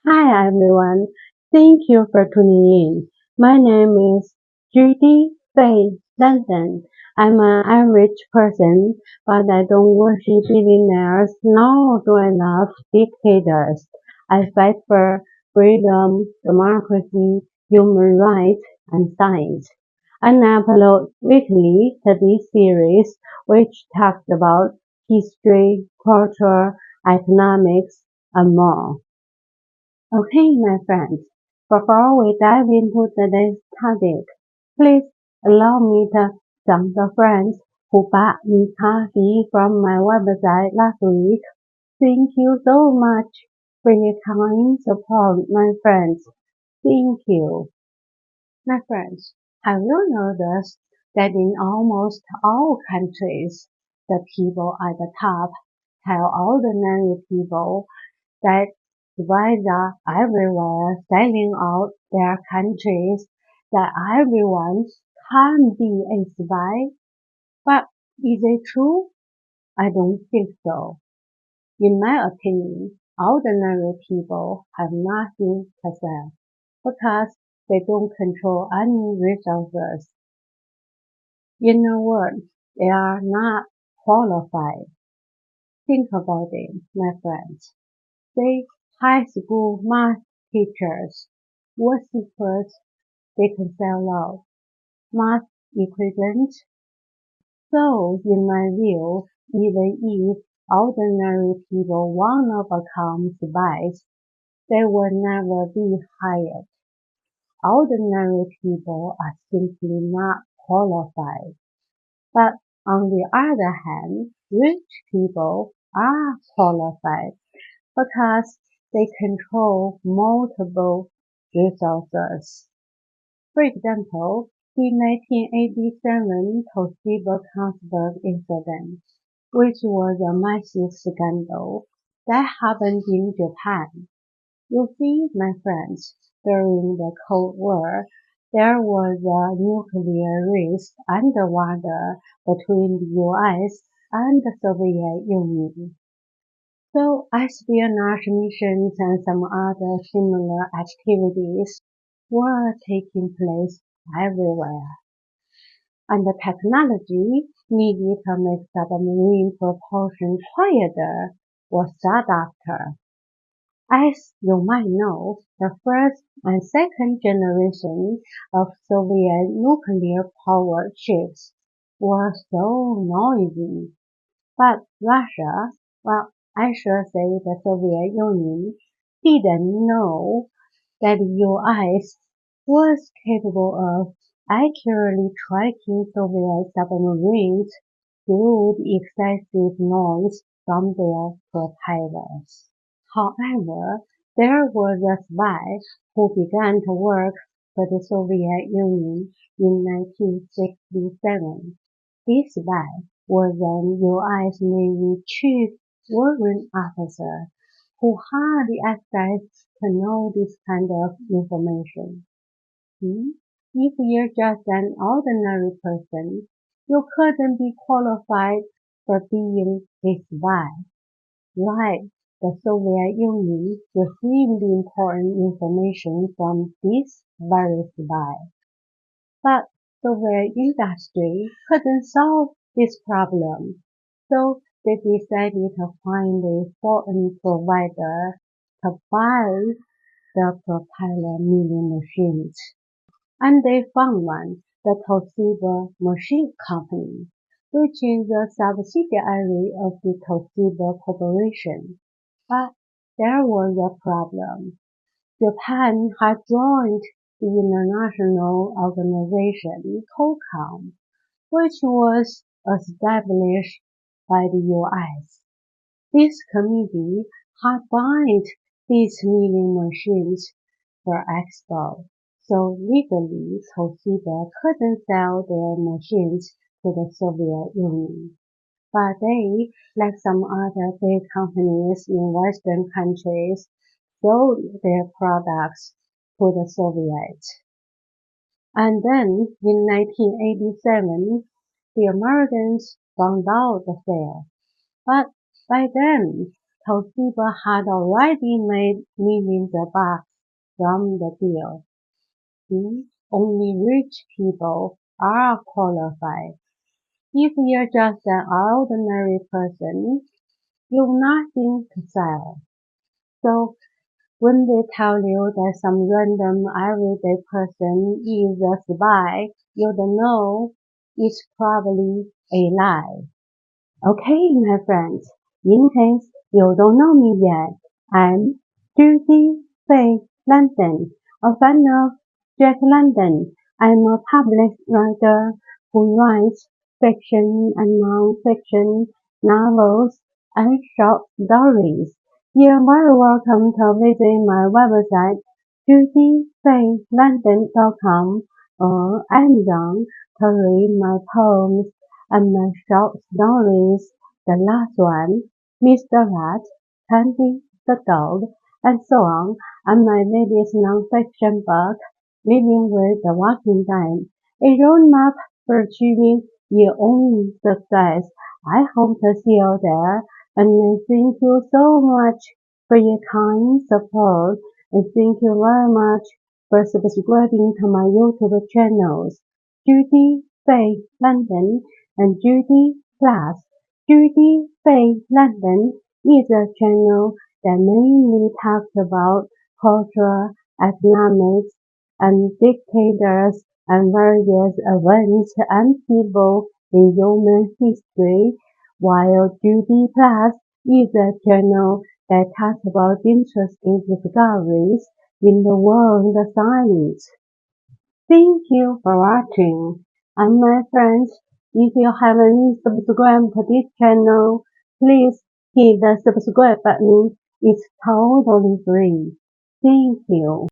Hi everyone, thank you for tuning in. My name is Judy Faye London. I'm an average person, but I don't worship billionaires nor do I love dictators. I fight for freedom, democracy, human rights, and science. And I upload weekly TV series which talks about history, culture, economics, and more. Okay, my friends, before we dive into today's topic, please allow me to thank the friends who bought me coffee from my website last week. Thank you so much for your kind support, my friends. Thank you. My friends, have you noticed that in almost all countries, the people at the top tell ordinary people that spies are everywhere selling out their countries, that everyone can be a spy? But is it true? I don't think so. In my opinion, ordinary people have nothing to sell because they don't control any resources. In a word, they are not qualified. Think about it, my friends. Say high school math teachers. What secrets they can sell out? Math equations? So, in my view, even if ordinary people wanna become spies, they will never be hired. Ordinary people are simply not qualified. But on the other hand, rich people are qualified because they control multiple resources. For example, the 1987 Toshiba Carlsberg incident, which was a massive scandal that happened in Japan. You see, my friends, during the Cold War, there was a nuclear race underwater between the US and the Soviet Union. So espionage missions and some other similar activities were taking place everywhere. And the technology needed to make submarine propulsion quieter was sought after. As you might know, the first and second generation of Soviet nuclear-powered ships were so noisy. But Russia, well, I should say the Soviet Union, didn't know that the US was capable of accurately tracking Soviet submarines through the excessive noise from their propellers. However, there was a spy who began to work for the Soviet Union in 1967. This spy was an US Navy chief warrant officer who had the access to know this kind of information. If you're just an ordinary person, you couldn't be qualified for being a spy. Right, the Soviet Union received important information from this very spy. But Soviet industry couldn't solve this problem, so they decided to find a foreign provider to buy the propeller milling machines. And they found one, the Toshiba Machine Company, which is a subsidiary of the Toshiba Corporation. But there was a problem. Japan had joined the international organization COCOM, which was established by the US. This committee had banned these milling machines for export, so legally Toshiba couldn't sell their machines to the Soviet Union. But they, like some other big companies in Western countries, sold their products to the Soviets. And then in 1987, the Americans found out the affair. But by then, Toshiba had already made millions of bucks from the deal. Only rich people are qualified. If you're just an ordinary person, you've nothing to sell. So when they tell you that some random everyday person is a spy, you don't know it's probably a lie. Okay, my friends, in case you don't know me yet, I'm Judy Faye London, a fan of Jack London. I'm a published writer who writes fiction and non-fiction novels and short stories. You're very welcome to visit my website, judyfaylondon.com or Amazon to read my poems and my short stories. The last one, Mr. Rat, Candy the Dog, and so on, and my latest non-fiction book, Living with the Walking Dead, a roadmap for achieving your own success. I hope to see you there, and I thank you so much for your kind support, and thank you very much for subscribing to my YouTube channels, Judy Faye London and Judy Plus. Judy Faye London is a channel that mainly talks about culture, economics, and dictators and various events and people in human history, while Judy Plus is a channel that talks about interesting discoveries in the world of science. Thank you for watching. And my friends, if you haven't subscribed to this channel, please hit the subscribe button. It's totally free. Thank you.